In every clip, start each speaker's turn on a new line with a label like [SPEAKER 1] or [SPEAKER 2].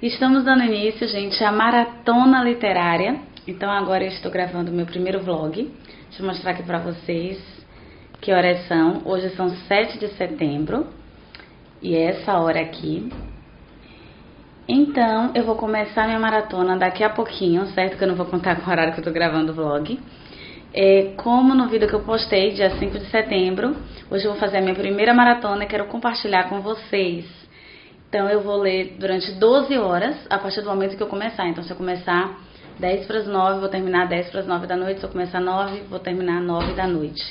[SPEAKER 1] Estamos dando início, gente, à maratona literária. Então agora eu estou gravando o meu primeiro vlog. Deixa eu mostrar aqui pra vocês que horas são. Hoje são 7 de setembro e é essa hora aqui. Então eu vou começar minha maratona daqui a pouquinho, certo? Que eu não vou contar com o horário que eu tô gravando o vlog. Como no vídeo que eu postei, dia 5 de setembro, hoje eu vou fazer a minha primeira maratona e quero compartilhar com vocês. Então eu vou ler durante 12 horas, a partir do momento que eu começar. Então se eu começar 10 para as 9, vou terminar 10 para as 9 da noite. Se eu começar 9, vou terminar 9 da noite.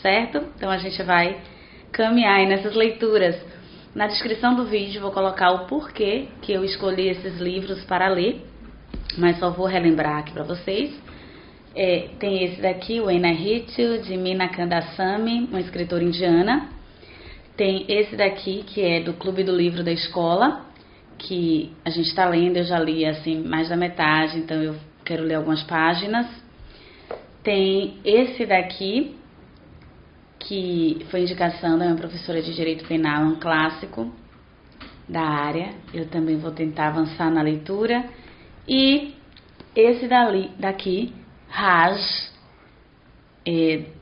[SPEAKER 1] Certo? Então a gente vai caminhar aí nessas leituras. Na descrição do vídeo vou colocar o porquê que eu escolhi esses livros para ler, mas só vou relembrar aqui para vocês. Tem esse daqui, o Enahrithu, de Meena Kandasamy, uma escritora indiana. Tem esse daqui, que é do Clube do Livro da Escola, que a gente está lendo, eu já li assim mais da metade, então eu quero ler algumas páginas. Tem esse daqui, que foi indicação da minha professora de Direito Penal, um clássico da área. Eu também vou tentar avançar na leitura. E esse daqui, Raj,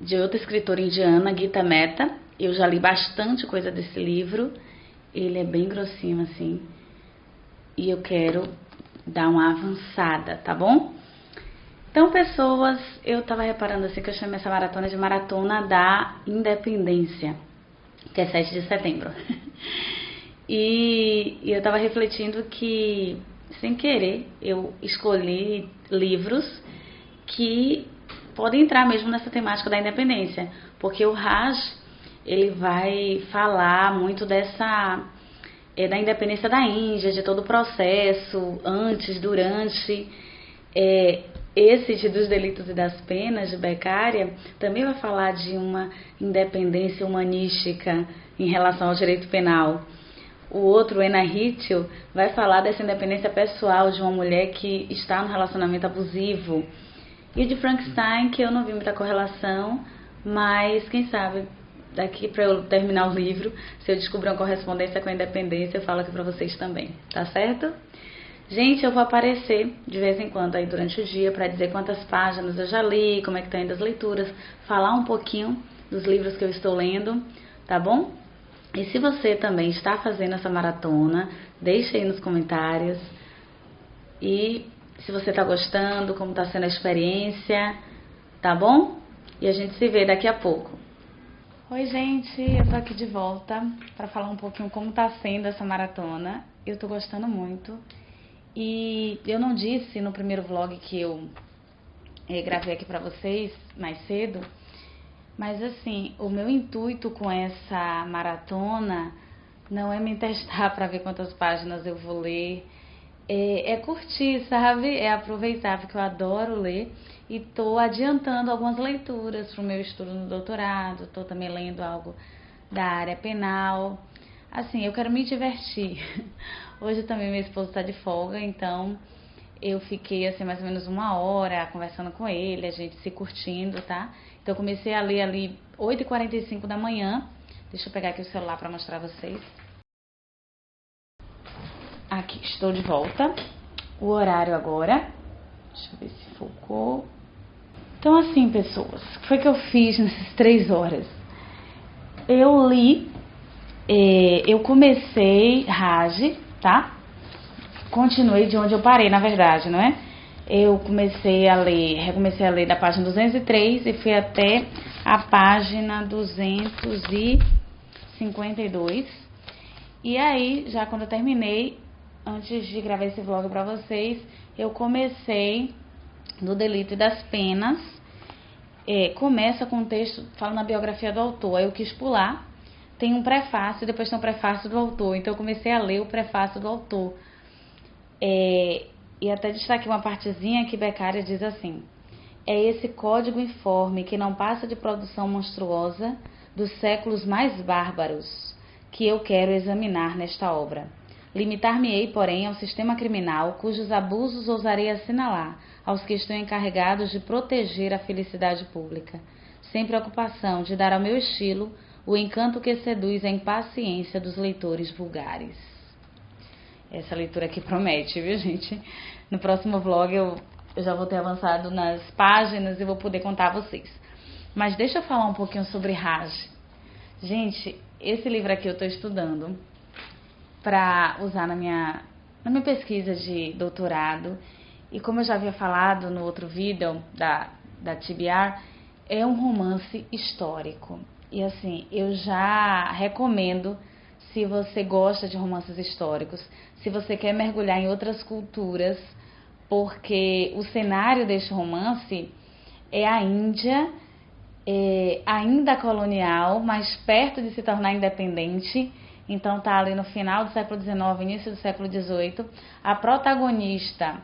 [SPEAKER 1] de outra escritora indiana, Gita Mehta. Eu já li bastante coisa desse livro. Ele é bem grossinho assim. E eu quero dar uma avançada, tá bom? Então, pessoas, eu tava reparando assim que eu chamei essa maratona de Maratona da Independência, que é 7 de setembro. E eu tava refletindo que, sem querer, eu escolhi livros que podem entrar mesmo nessa temática da independência, porque o Raj, ele vai falar muito da independência da Índia, de todo o processo, antes, durante. Esse dos delitos e das penas, de Beccaria, também vai falar de uma independência humanística em relação ao direito penal. O outro, Enahrithu, vai falar dessa independência pessoal de uma mulher que está no relacionamento abusivo. E o de Frankenstein, que eu não vi muita correlação, mas quem sabe daqui para eu terminar o livro, se eu descobrir uma correspondência com a independência, eu falo aqui para vocês também, tá certo? Gente, eu vou aparecer de vez em quando aí durante o dia para dizer quantas páginas eu já li, como é que estão indo as leituras, falar um pouquinho dos livros que eu estou lendo, tá bom? E se você também está fazendo essa maratona, deixe aí nos comentários. E se você está gostando, como está sendo a experiência, tá bom? E a gente se vê daqui a pouco. Oi, gente, eu tô aqui de volta para falar um pouquinho como tá sendo essa maratona. Eu tô gostando muito. E eu não disse no primeiro vlog que eu gravei aqui pra vocês mais cedo, mas assim, o meu intuito com essa maratona não é me testar pra ver quantas páginas eu vou ler, é curtir, sabe? É aproveitar, porque eu adoro ler e tô adiantando algumas leituras pro meu estudo no doutorado, tô também lendo algo da área penal. Assim, eu quero me divertir. Hoje também meu esposo está de folga, então eu fiquei assim mais ou menos 1 hora conversando com ele, a gente se curtindo, tá? Então eu comecei a ler ali 8h45 da manhã. Deixa eu pegar aqui o celular para mostrar a vocês. Aqui, estou de volta. O horário agora. Deixa eu ver se focou. Então assim, pessoas, o que foi que eu fiz nessas 3 horas? Eu li... eu comecei Raj, tá? Continuei de onde eu parei, na verdade, não é? Eu recomecei a ler da página 203 e fui até a página 252. E aí, já quando eu terminei, antes de gravar esse vlog pra vocês, eu comecei no Delito e das Penas. Começa com um texto falando a biografia do autor, aí eu quis pular. Tem um prefácio e depois tem um prefácio do autor. Então eu comecei a ler o prefácio do autor. E até destaquei uma partezinha que Beccaria diz assim: é esse código informe que não passa de produção monstruosa dos séculos mais bárbaros que eu quero examinar nesta obra. Limitar-me-ei, porém, ao sistema criminal cujos abusos ousarei assinalar aos que estão encarregados de proteger a felicidade pública, sem preocupação de dar ao meu estilo o encanto que seduz a impaciência dos leitores vulgares. Essa leitura aqui promete, viu, gente? No próximo vlog eu já vou ter avançado nas páginas e vou poder contar a vocês. Mas deixa eu falar um pouquinho sobre Raj. Gente, esse livro aqui eu estou estudando para usar na minha pesquisa de doutorado. E como eu já havia falado no outro vídeo da TBR, é um romance histórico. E assim, eu já recomendo, se você gosta de romances históricos, se você quer mergulhar em outras culturas, porque o cenário deste romance é a Índia, ainda colonial, mas perto de se tornar independente. Então tá ali no final do século XIX, início do século XVIII. A protagonista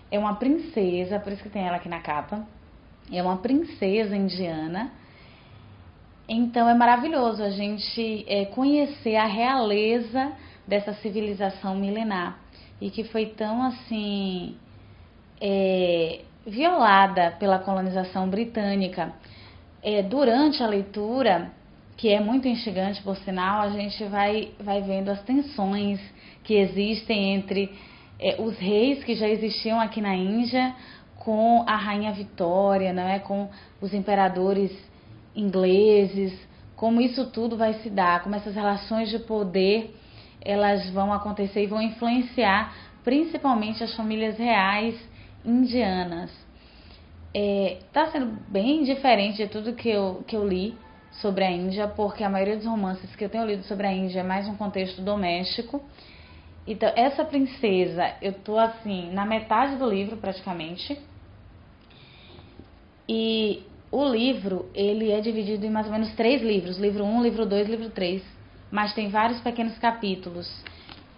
[SPEAKER 1] é uma princesa, por isso que tem ela aqui na capa. É uma princesa indiana. Então é maravilhoso a gente conhecer a realeza dessa civilização milenar e que foi tão assim violada pela colonização britânica. Durante a leitura, que é muito instigante por sinal, a gente vai vendo as tensões que existem entre os reis que já existiam aqui na Índia com a rainha Vitória, não é? Com os imperadores ingleses, como isso tudo vai se dar, como essas relações de poder elas vão acontecer e vão influenciar principalmente as famílias reais indianas. Tá sendo bem diferente de tudo que eu li sobre a Índia, porque a maioria dos romances que eu tenho lido sobre a Índia é mais um contexto doméstico. Então, essa princesa, eu tô assim, na metade do livro praticamente. E o livro, ele é dividido em mais ou menos 3 livros. Livro 1, livro 2, livro 3. Mas tem vários pequenos capítulos.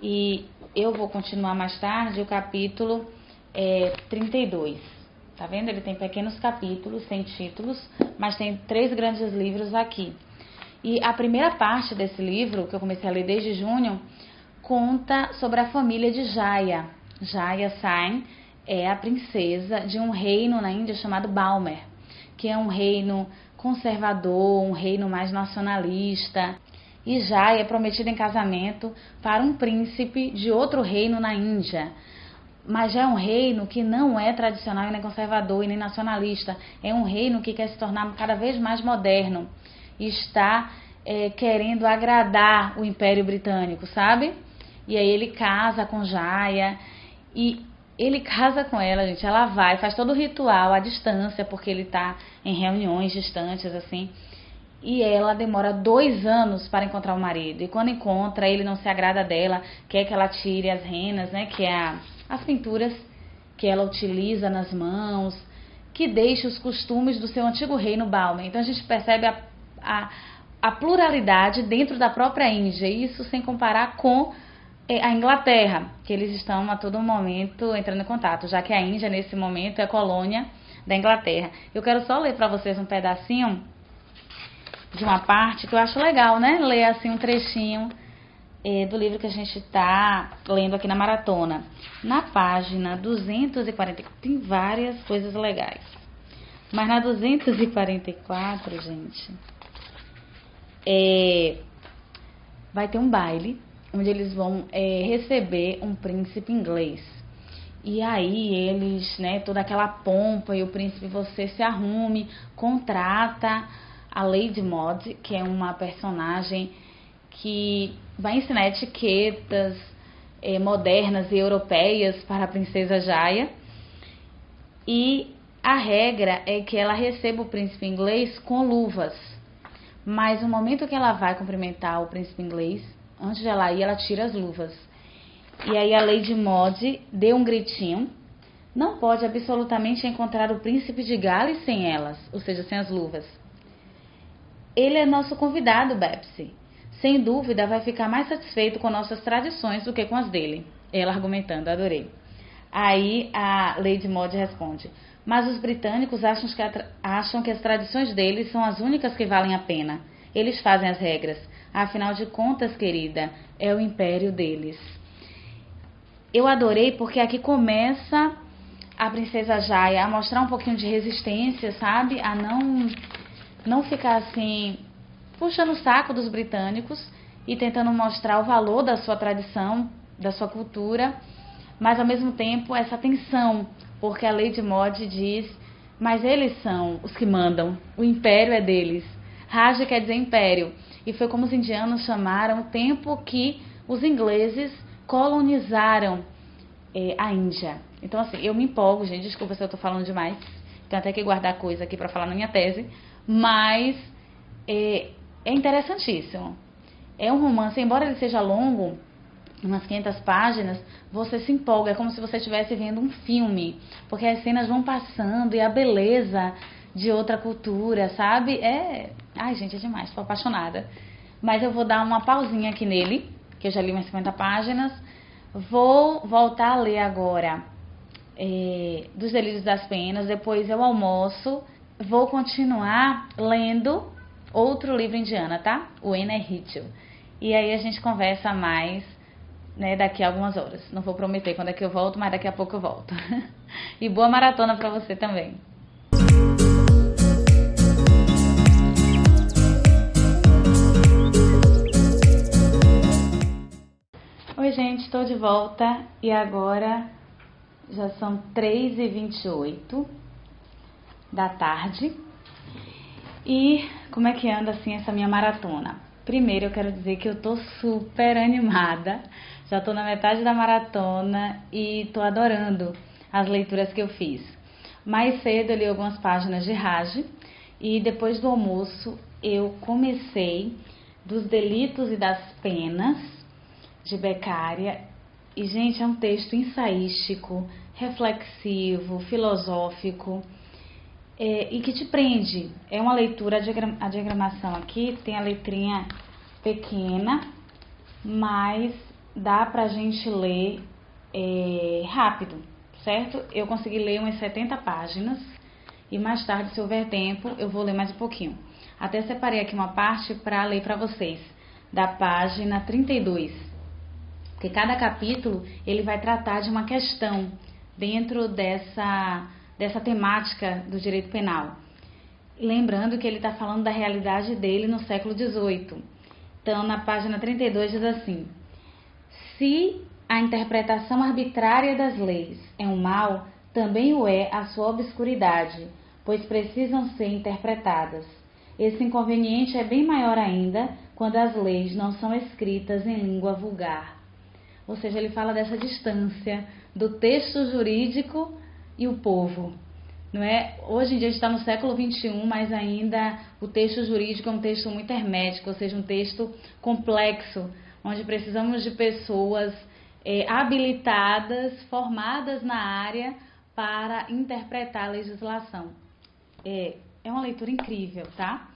[SPEAKER 1] E eu vou continuar mais tarde o capítulo 32. Tá vendo? Ele tem pequenos capítulos, sem títulos, mas tem 3 grandes livros aqui. E a primeira parte desse livro, que eu comecei a ler desde junho, conta sobre a família de Jaya. Jaya Sain é a princesa de um reino na Índia chamado Balmer, que é um reino conservador, um reino mais nacionalista. E Jaya é prometida em casamento para um príncipe de outro reino na Índia. Mas já é um reino que não é tradicional e nem conservador e nem nacionalista. É um reino que quer se tornar cada vez mais moderno. E está querendo agradar o Império Britânico, sabe? E aí ele casa com Jaya. E ele casa com ela, gente. Ela vai, faz todo o ritual à distância, porque ele está em reuniões distantes, assim. E ela demora 2 anos para encontrar o marido. E quando encontra, ele não se agrada dela, quer que ela tire as renas, né? Que é as pinturas que ela utiliza nas mãos, que deixa os costumes do seu antigo reino Balmer. Então a gente percebe a pluralidade dentro da própria Índia, isso sem comparar com a Inglaterra, que eles estão a todo momento entrando em contato, já que a Índia nesse momento é colônia da Inglaterra. Eu quero só ler para vocês um pedacinho de uma parte que eu acho legal, né? Ler assim um trechinho do livro que a gente está lendo aqui na maratona. Na página 244, tem várias coisas legais. Mas na 244, gente, vai ter um baile onde eles vão receber um príncipe inglês. E aí eles, né, toda aquela pompa, e o príncipe, você se arrume, contrata a Lady Maud, que é uma personagem que vai ensinar etiquetas modernas e europeias para a princesa Jaya. E a regra é que ela receba o príncipe inglês com luvas. Mas no momento que ela vai cumprimentar o príncipe inglês, antes de ela ir, ela tira as luvas. E aí a Lady Maud deu um gritinho. Não pode absolutamente encontrar o príncipe de Gales sem elas, ou seja, sem as luvas. Ele é nosso convidado, Bepsy. Sem dúvida, vai ficar mais satisfeito com nossas tradições do que com as dele. Ela argumentando, adorei. Aí a Lady Maud responde: mas os britânicos acham que as tradições deles são as únicas que valem a pena. Eles fazem as regras. Afinal de contas, querida, é o império deles. Eu adorei porque aqui começa a princesa Jaya a mostrar um pouquinho de resistência, sabe? A não ficar assim puxando o saco dos britânicos e tentando mostrar o valor da sua tradição da sua cultura, mas ao mesmo tempo essa tensão, porque a Lady Maud diz, mas eles são os que mandam, o império é deles. Raj quer dizer império, e foi como os indianos chamaram o tempo que os ingleses colonizaram a Índia. Então assim, eu me empolgo, gente, desculpa se eu tô falando demais, tenho até que guardar coisa aqui para falar na minha tese, mas é interessantíssimo. É um romance, embora ele seja longo, umas 500 páginas, você se empolga, é como se você estivesse vendo um filme, porque as cenas vão passando e a beleza de outra cultura, sabe? Ai, gente, é demais, tô apaixonada. Mas eu vou dar uma pausinha aqui nele, que eu já li umas 50 páginas. Vou voltar a ler agora Dos Delírios das Penas, depois eu almoço, vou continuar lendo outro livro indiano, tá? O Enherritio. E aí a gente conversa mais, né, daqui a algumas horas. Não vou prometer quando é que eu volto, mas daqui a pouco eu volto. E boa maratona pra você também. Oi, gente, estou de volta e agora já são 3h28 da tarde. E como é que anda assim essa minha maratona? Primeiro eu quero dizer que eu tô super animada, já tô na metade da maratona e tô adorando as leituras que eu fiz. Mais cedo eu li algumas páginas de Raj e depois do almoço eu comecei Dos Delitos e das Penas, de Beccaria. E, gente, é um texto ensaístico, reflexivo, filosófico, e que te prende. É uma leitura, a diagramação aqui tem a letrinha pequena, mas dá pra gente ler rápido, certo? Eu consegui ler umas 70 páginas e mais tarde, se houver tempo, eu vou ler mais um pouquinho. Até separei aqui uma parte para ler para vocês, da página 32. Porque cada capítulo ele vai tratar de uma questão dentro dessa temática do direito penal. Lembrando que ele está falando da realidade dele no século XVIII. Então, na página 32 diz assim: se a interpretação arbitrária das leis é um mal, também o é a sua obscuridade, pois precisam ser interpretadas. Esse inconveniente é bem maior ainda quando as leis não são escritas em língua vulgar. Ou seja, ele fala dessa distância do texto jurídico e o povo. Não é? Hoje em dia a gente está no século XXI, mas ainda o texto jurídico é um texto muito hermético, ou seja, um texto complexo, onde precisamos de pessoas habilitadas, formadas na área para interpretar a legislação. É uma leitura incrível, tá?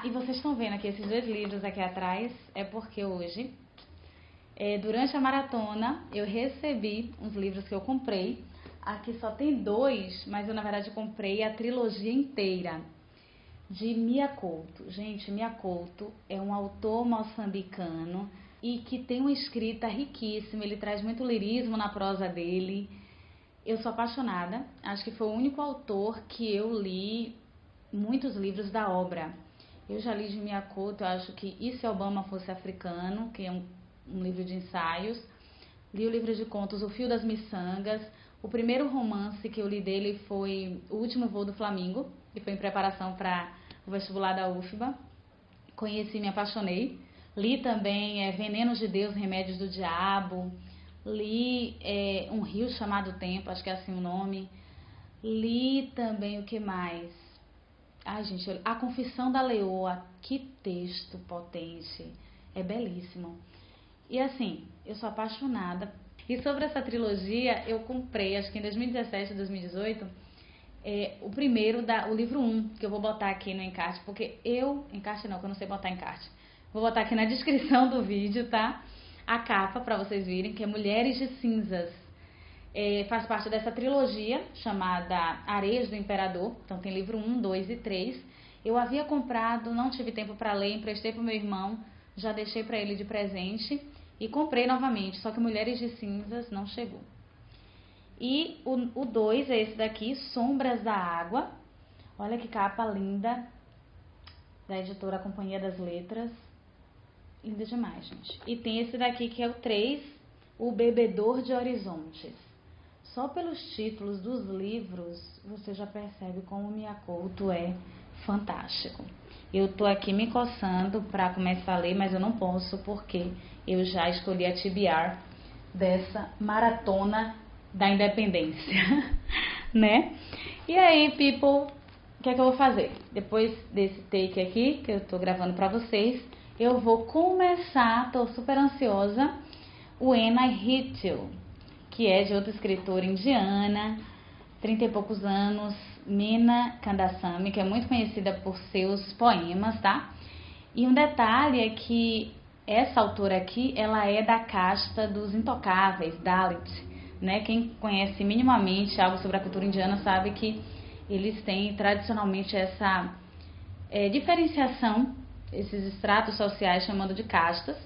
[SPEAKER 1] E vocês estão vendo aqui esses dois livros aqui atrás, é porque hoje, durante a maratona, eu recebi uns livros que eu comprei. Aqui só tem 2, mas eu na verdade comprei a trilogia inteira de Mia Couto. Gente, Mia Couto é um autor moçambicano e que tem uma escrita riquíssima, ele traz muito lirismo na prosa dele. Eu sou apaixonada, acho que foi o único autor que eu li muitos livros da obra. Eu já li de Mia Couto, eu acho que E Se Obama Fosse Africano, que é um livro de ensaios. Li o livro de contos O Fio das Miçangas. O primeiro romance que eu li dele foi O Último Voo do Flamingo, que foi em preparação para o vestibular da UFBA. Conheci e me apaixonei. Li também Venenos de Deus, Remédios do Diabo. Li Um Rio Chamado Tempo, acho que é assim o nome. Li também o que mais? Ai, gente, A Confissão da Leoa. Que texto potente. É belíssimo. E assim, eu sou apaixonada. E sobre essa trilogia, eu comprei, acho que em 2017, 2018, o primeiro, o livro 1, que eu vou botar aqui no encarte, porque encarte não, que eu não sei botar encarte. Vou botar aqui na descrição do vídeo, tá? A capa, pra vocês virem, que é Mulheres de Cinzas. Faz parte dessa trilogia, chamada Areias do Imperador. Então tem livro 1, 2 e 3. Eu havia comprado, não tive tempo pra ler, emprestei pro meu irmão, já deixei pra ele de presente. E comprei novamente, só que Mulheres de Cinzas não chegou. E o 2 é esse daqui, Sombras da Água. Olha que capa linda, da editora Companhia das Letras. Linda demais, gente. E tem esse daqui que é o 3, O Bebedor de Horizontes. Só pelos títulos dos livros, você já percebe como o Miyakoto é fantástico. Eu tô aqui me coçando para começar a ler, mas eu não posso porque eu já escolhi a TBR dessa maratona da independência, né? E aí, people, o que é que eu vou fazer? Depois desse take aqui, que eu tô gravando para vocês, eu vou começar, tô super ansiosa, o When I Hit You, que é de outra escritora indiana, 30 e poucos anos, Meena Kandasamy, que é muito conhecida por seus poemas, tá? E um detalhe é que essa autora aqui, ela é da casta dos intocáveis, Dalit, né? Quem conhece minimamente algo sobre a cultura indiana sabe que eles têm tradicionalmente essa diferenciação, esses estratos sociais chamando de castas.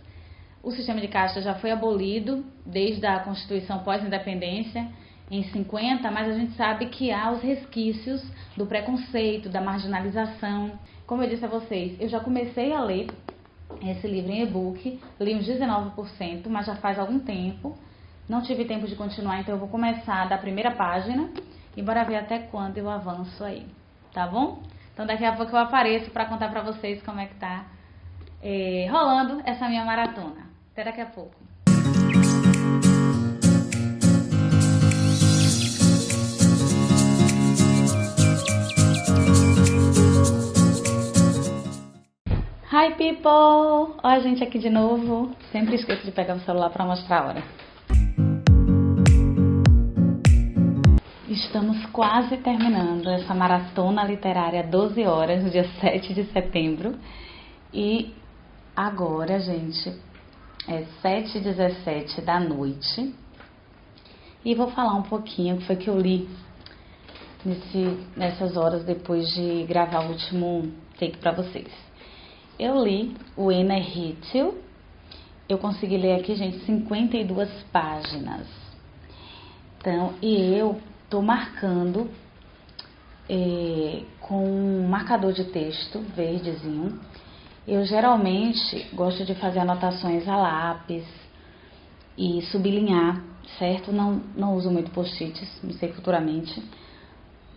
[SPEAKER 1] O sistema de castas já foi abolido desde a Constituição pós-independência, em 50, mas a gente sabe que há os resquícios do preconceito, da marginalização. Como eu disse a vocês, eu já comecei a ler esse livro em e-book, li uns 19%, mas já faz algum tempo. Não tive tempo de continuar, então eu vou começar da primeira página e bora ver até quando eu avanço aí, tá bom? Então daqui a pouco eu apareço para contar para vocês como é que tá rolando essa minha maratona. Até daqui a pouco. Hi people! Ó a gente aqui de novo. Sempre esqueço de pegar o celular para mostrar a hora. Estamos quase terminando essa maratona literária 12 horas, no dia 7 de setembro. E agora, gente, é 7h17 da noite. E vou falar um pouquinho o que foi que eu li nessas horas depois de gravar o último take para vocês. Eu li o When I Hit You. Eu consegui ler aqui, gente, 52 páginas. Então, e eu tô marcando com um marcador de texto verdezinho. Eu geralmente gosto de fazer anotações a lápis e sublinhar, certo? Não uso muito post-its, não sei futuramente.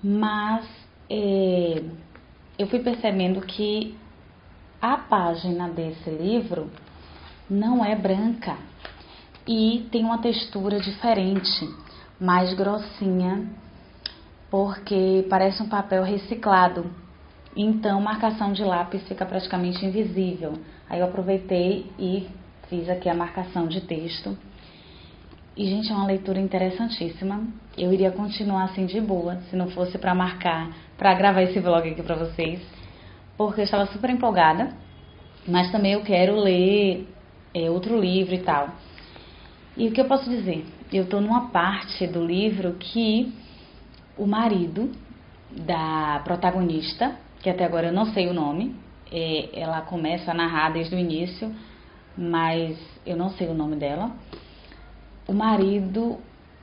[SPEAKER 1] Mas eu fui percebendo que a página desse livro não é branca e tem uma textura diferente, mais grossinha, porque parece um papel reciclado. Então, marcação de lápis fica praticamente invisível. Aí eu aproveitei e fiz aqui a marcação de texto. E, gente, é uma leitura interessantíssima. Eu iria continuar assim de boa, se não fosse para marcar, para gravar esse vlog aqui para vocês, porque eu estava super empolgada, mas também eu quero ler outro livro e tal. E o que eu posso dizer? Eu estou numa parte do livro que o marido da protagonista, que até agora eu não sei o nome, ela começa a narrar desde o início, mas eu não sei o nome dela. O marido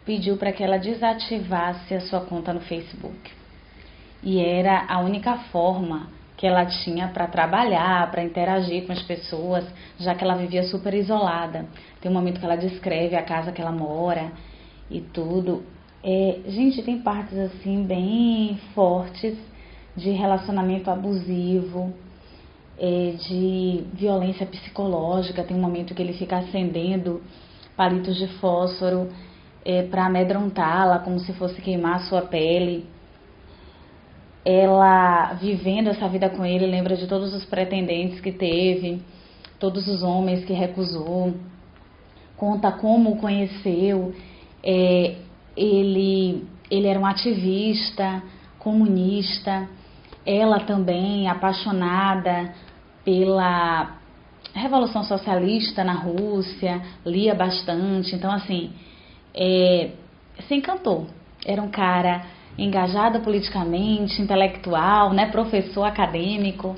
[SPEAKER 1] pediu para que ela desativasse a sua conta no Facebook. E era a única forma que ela tinha para trabalhar, para interagir com as pessoas, já que ela vivia super isolada. Tem um momento que ela descreve a casa que ela mora e tudo. Gente, tem partes assim bem fortes de relacionamento abusivo, de violência psicológica. Tem um momento que ele fica acendendo palitos de fósforo para amedrontá-la, como se fosse queimar a sua pele. Ela, vivendo essa vida com ele, lembra de todos os pretendentes que teve, todos os homens que recusou, conta como o conheceu. Ele era um ativista comunista, ela também apaixonada pela Revolução Socialista na Rússia, lia bastante. Então, assim, se encantou. Era um cara engajado politicamente, intelectual, né, professor acadêmico.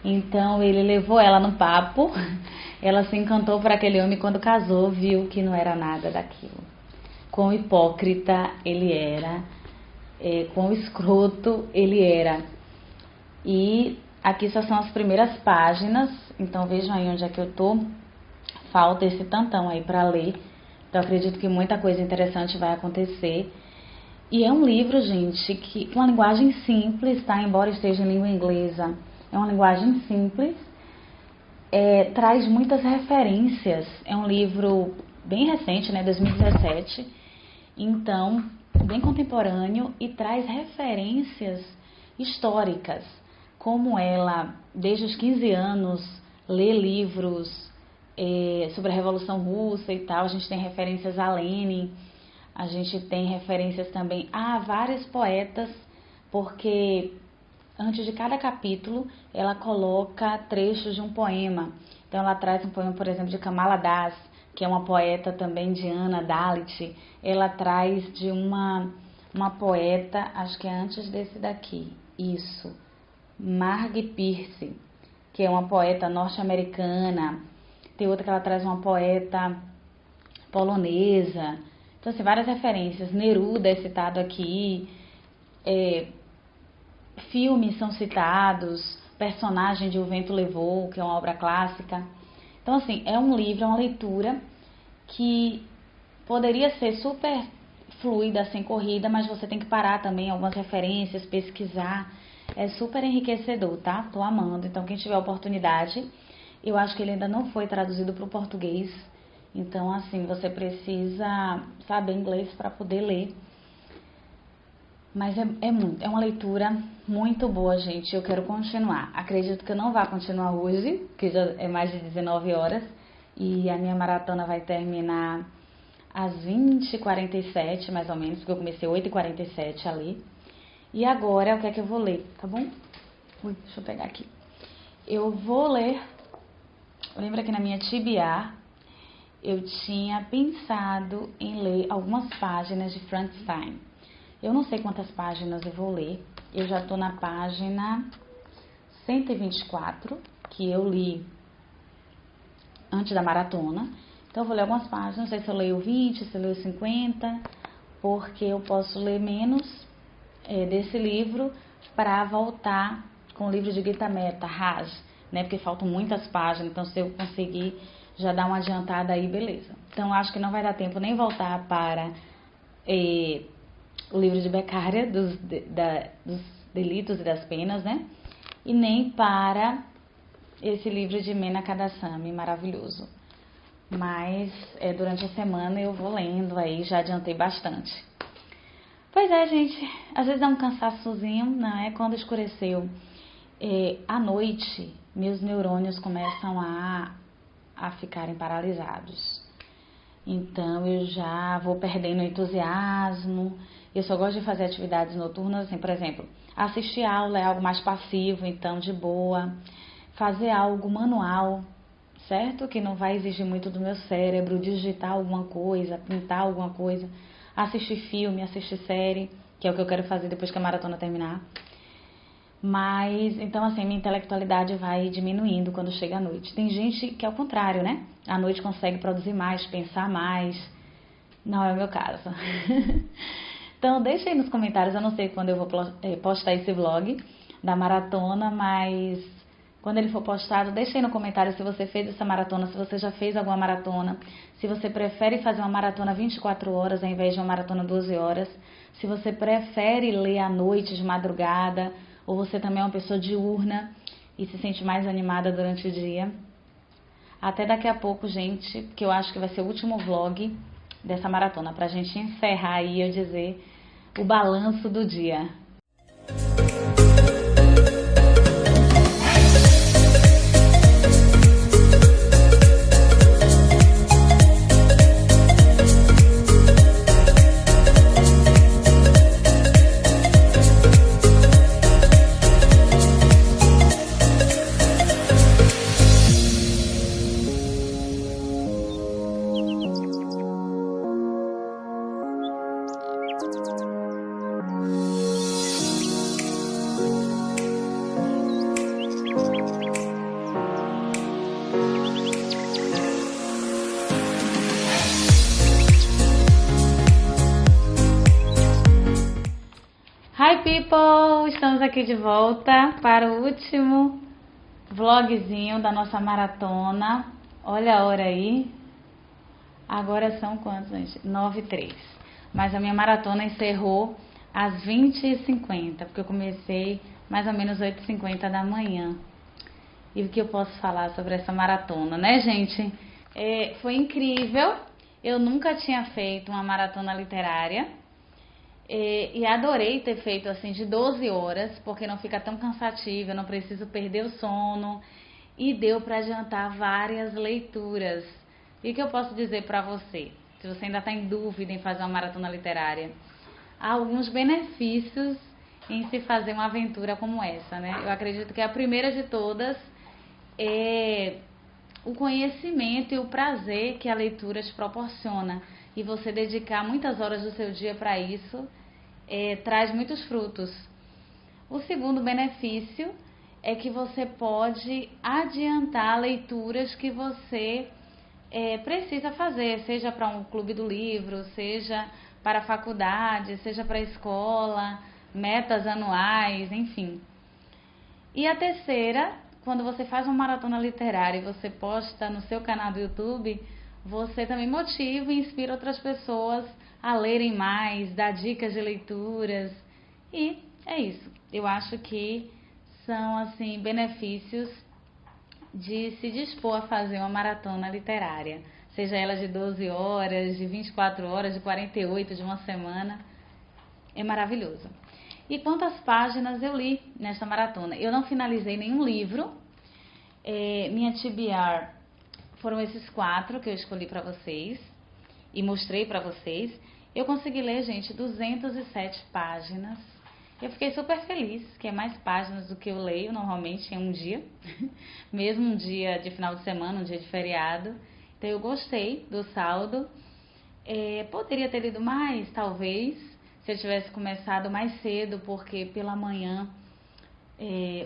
[SPEAKER 1] Então ele levou ela no papo. Ela se encantou por aquele homem. Quando casou, viu que não era nada daquilo. Quão hipócrita ele era, quão escroto ele era. E aqui só são as primeiras páginas, então vejam aí onde é que eu tô. Falta esse tantão aí para ler Então acredito que muita coisa interessante vai acontecer. E é um livro, gente, que com uma linguagem simples, tá? Embora esteja em língua inglesa, é uma linguagem simples, traz muitas referências. É um livro bem recente, né? 2017. Então, bem contemporâneo e traz referências históricas. Como ela, desde os 15 anos, lê livros sobre a Revolução Russa e tal. A gente tem referências a Lenin, a gente tem referências também a vários poetas, porque antes de cada capítulo ela coloca trechos de um poema. Então ela traz um poema, por exemplo, de Kamala Das, que é uma poeta também indiana, Dalit. Ela traz de uma poeta, acho que é antes desse daqui, isso, Margie Pierce, que é uma poeta norte-americana. Tem outra que ela traz uma poeta polonesa. Então, assim, várias referências. Neruda é citado aqui, filmes são citados, personagem de O Vento Levou, que é uma obra clássica. Então, assim, é um livro, é uma leitura que poderia ser super fluida, sem corrida, mas você tem que parar também, algumas referências, pesquisar. É super enriquecedor, tá? Tô amando. Então, quem tiver oportunidade, eu acho que ele ainda não foi traduzido para o português. Então, assim, você precisa saber inglês para poder ler. Mas é uma leitura muito boa, gente. Eu quero continuar. Acredito que eu não vá continuar hoje, porque já é mais de 19 horas. E a minha maratona vai terminar às 20h47, mais ou menos, porque eu comecei 8h47 a ler. E agora, o que é que eu vou ler, tá bom? Ui, deixa eu pegar aqui. Eu vou ler... Lembra que na minha TBR eu tinha pensado em ler algumas páginas de Frankenstein. Eu não sei quantas páginas eu vou ler. Eu já estou na página 124, que eu li antes da maratona. Então eu vou ler algumas páginas, não sei se eu leio 20, se eu leio 50, porque eu posso ler menos desse livro para voltar com o livro de Gita Mehta, Raj, né? Porque faltam muitas páginas, então se eu conseguir já dar uma adiantada aí, beleza. Então acho que não vai dar tempo nem voltar para o livro de Beccaria, dos delitos e das penas, né? E nem para esse livro de Mena Kadassamy, maravilhoso. Mas durante a semana eu vou lendo aí, já adiantei bastante. Pois é, gente, às vezes dá um cansaçozinho, não é? Quando escureceu à noite, meus neurônios começam a ficarem paralisados. Então eu já vou perdendo o entusiasmo. Eu só gosto de fazer atividades noturnas, assim, por exemplo, assistir aula é algo mais passivo, então de boa. Fazer algo manual, certo? Que não vai exigir muito do meu cérebro, digitar alguma coisa, pintar alguma coisa, assistir filme, assistir série, que é o que eu quero fazer depois que a maratona terminar. Mas, então assim, minha intelectualidade vai diminuindo quando chega a noite. Tem gente que é o contrário, né? À noite consegue produzir mais, pensar mais. Não é o meu caso. Então, deixa aí nos comentários, eu não sei quando eu vou postar esse vlog da maratona, mas quando ele for postado, deixa aí no comentário se você fez essa maratona, se você já fez alguma maratona, se você prefere fazer uma maratona 24 horas ao invés de uma maratona 12 horas, se você prefere ler à noite, de madrugada, ou você também é uma pessoa diurna e se sente mais animada durante o dia. Até daqui a pouco, gente, que eu acho que vai ser o último vlog dessa maratona, pra gente encerrar aí e eu dizer o balanço do dia. Hi people! Estamos aqui de volta para o último vlogzinho da nossa maratona. Olha a hora aí. Agora são quantos, gente? 9h03. Mas a minha maratona encerrou às 20h50, porque eu comecei mais ou menos 8h50 da manhã. E o que eu posso falar sobre essa maratona, né, gente? Foi incrível. Eu nunca tinha feito uma maratona literária. E adorei ter feito assim de 12 horas, porque não fica tão cansativo, eu não preciso perder o sono. E deu para adiantar várias leituras. E o que eu posso dizer para você, se você ainda está em dúvida em fazer uma maratona literária? Há alguns benefícios em se fazer uma aventura como essa, né? Eu acredito que a primeira de todas é o conhecimento e o prazer que a leitura te proporciona. E você dedicar muitas horas do seu dia para isso traz muitos frutos. O segundo benefício é que você pode adiantar leituras que você precisa fazer, seja para um clube do livro, seja para a faculdade, seja para a escola, metas anuais, enfim. E a terceira, quando você faz uma maratona literária e você posta no seu canal do YouTube, você também motiva e inspira outras pessoas a lerem mais, dar dicas de leituras. E é isso. Eu acho que são assim benefícios de se dispor a fazer uma maratona literária, seja ela de 12 horas, de 24 horas, de 48, de uma semana. É maravilhoso. E quantas páginas eu li nesta maratona? Eu não finalizei nenhum livro. Minha TBR foram esses 4 que eu escolhi para vocês e mostrei para vocês. Eu consegui ler, gente, 207 páginas. Eu fiquei super feliz, que é mais páginas do que eu leio normalmente em um dia, mesmo um dia de final de semana, um dia de feriado. Então eu gostei do saldo. Poderia ter lido mais, talvez, se eu tivesse começado mais cedo, porque pela manhã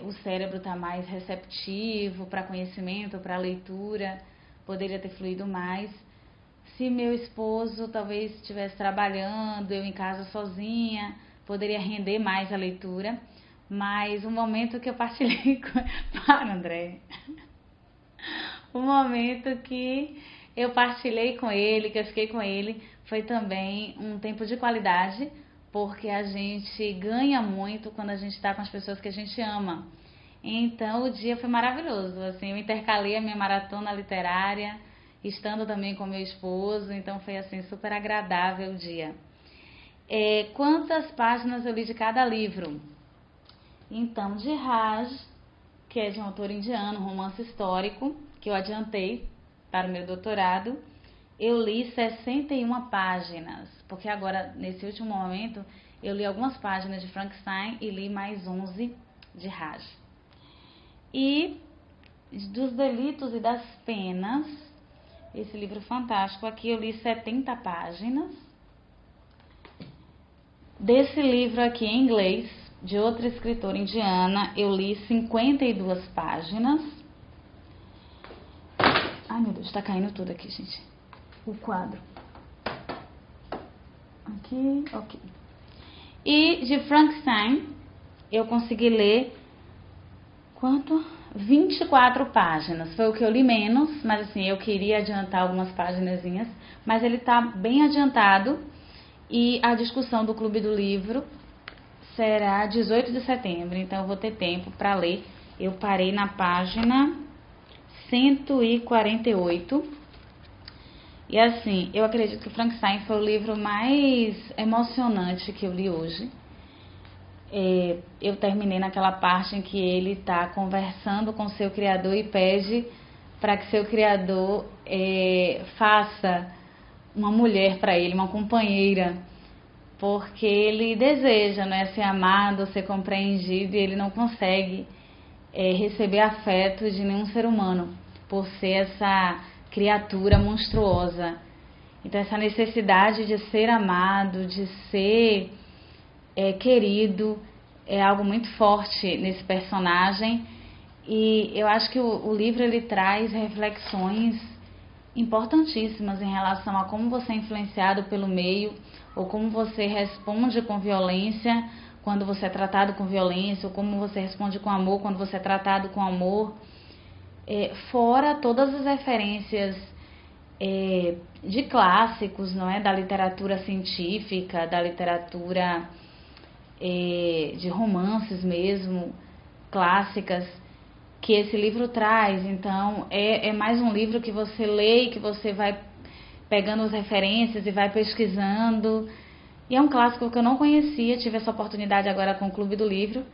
[SPEAKER 1] o cérebro está mais receptivo para conhecimento, para leitura, poderia ter fluído mais. Se meu esposo talvez estivesse trabalhando, eu em casa sozinha, poderia render mais a leitura, mas o momento que eu partilhei com... Para, André! O momento que eu partilhei com ele, que eu fiquei com ele, foi também um tempo de qualidade, porque a gente ganha muito quando a gente está com as pessoas que a gente ama. Então o dia foi maravilhoso, assim, eu intercalei a minha maratona literária, estando também com meu esposo, então foi assim super agradável o dia. Quantas páginas eu li de cada livro? Então, de Raj, que é de um autor indiano, um romance histórico, que eu adiantei para o meu doutorado, eu li 61 páginas, porque agora, nesse último momento, eu li algumas páginas de Frankenstein e li mais 11 de Raj. E dos Delitos e das Penas, esse livro fantástico aqui, eu li 70 páginas. Desse livro aqui em inglês, de outra escritora indiana, eu li 52 páginas. Ai, meu Deus, tá caindo tudo aqui, gente. O quadro. Aqui, ok. E de Frankenstein, eu consegui ler quanto? 24 páginas. Foi o que eu li menos, mas assim, eu queria adiantar algumas paginazinhas, mas ele tá bem adiantado. E a discussão do Clube do Livro será 18 de setembro, então eu vou ter tempo para ler. Eu parei na página 148. E assim, eu acredito que Frankenstein foi o livro mais emocionante que eu li hoje. Eu terminei naquela parte em que ele está conversando com seu criador e pede para que seu criador faça uma mulher para ele, uma companheira, porque ele deseja, né, ser amado, ser compreendido, e ele não consegue receber afeto de nenhum ser humano, por ser essa criatura monstruosa. Então essa necessidade de ser amado, de ser querido, é algo muito forte nesse personagem, e eu acho que o livro ele traz reflexões importantíssimas em relação a como você é influenciado pelo meio, ou como você responde com violência quando você é tratado com violência, ou como você responde com amor quando você é tratado com amor, fora todas as referências de clássicos, não é? Da literatura científica, da literatura de romances mesmo, clássicas, que esse livro traz. Então, é mais um livro que você lê e que você vai pegando as referências e vai pesquisando. E é um clássico que eu não conhecia, tive essa oportunidade agora com o Clube do Livro,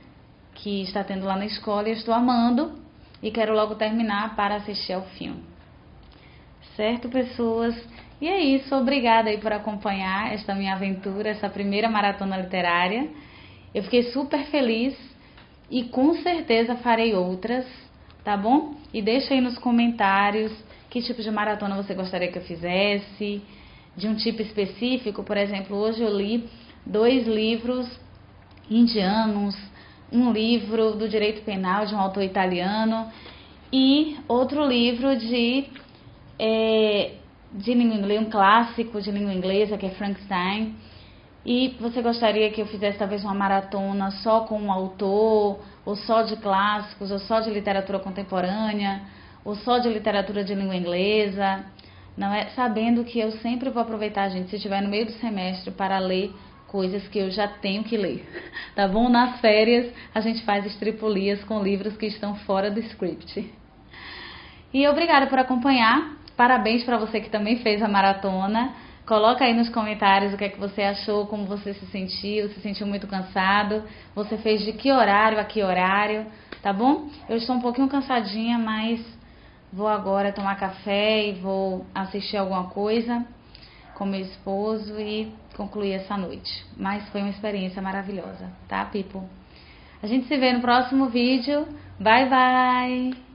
[SPEAKER 1] que está tendo lá na escola, e eu estou amando e quero logo terminar para assistir ao filme. Certo, pessoas? E é isso, obrigada aí por acompanhar esta minha aventura, essa primeira maratona literária. Eu fiquei super feliz e com certeza farei outras, tá bom? E deixa aí nos comentários que tipo de maratona você gostaria que eu fizesse, de um tipo específico. Por exemplo, hoje eu li 2 livros indianos, um livro do direito penal de um autor italiano e outro livro de língua inglesa, um clássico de língua inglesa que é Frankenstein. E você gostaria que eu fizesse talvez uma maratona só com um autor, ou só de clássicos, ou só de literatura contemporânea, ou só de literatura de língua inglesa? Não é? Sabendo que eu sempre vou aproveitar, gente, se estiver no meio do semestre, para ler coisas que eu já tenho que ler, tá bom? Nas férias a gente faz estripulias com livros que estão fora do script. E obrigada por acompanhar, parabéns para você que também fez a maratona. Coloca aí nos comentários o que é que você achou, como você se sentiu muito cansado, você fez de que horário a que horário, tá bom? Eu estou um pouquinho cansadinha, mas vou agora tomar café e vou assistir alguma coisa com meu esposo e concluir essa noite. Mas foi uma experiência maravilhosa, tá, people? A gente se vê no próximo vídeo. Bye, bye!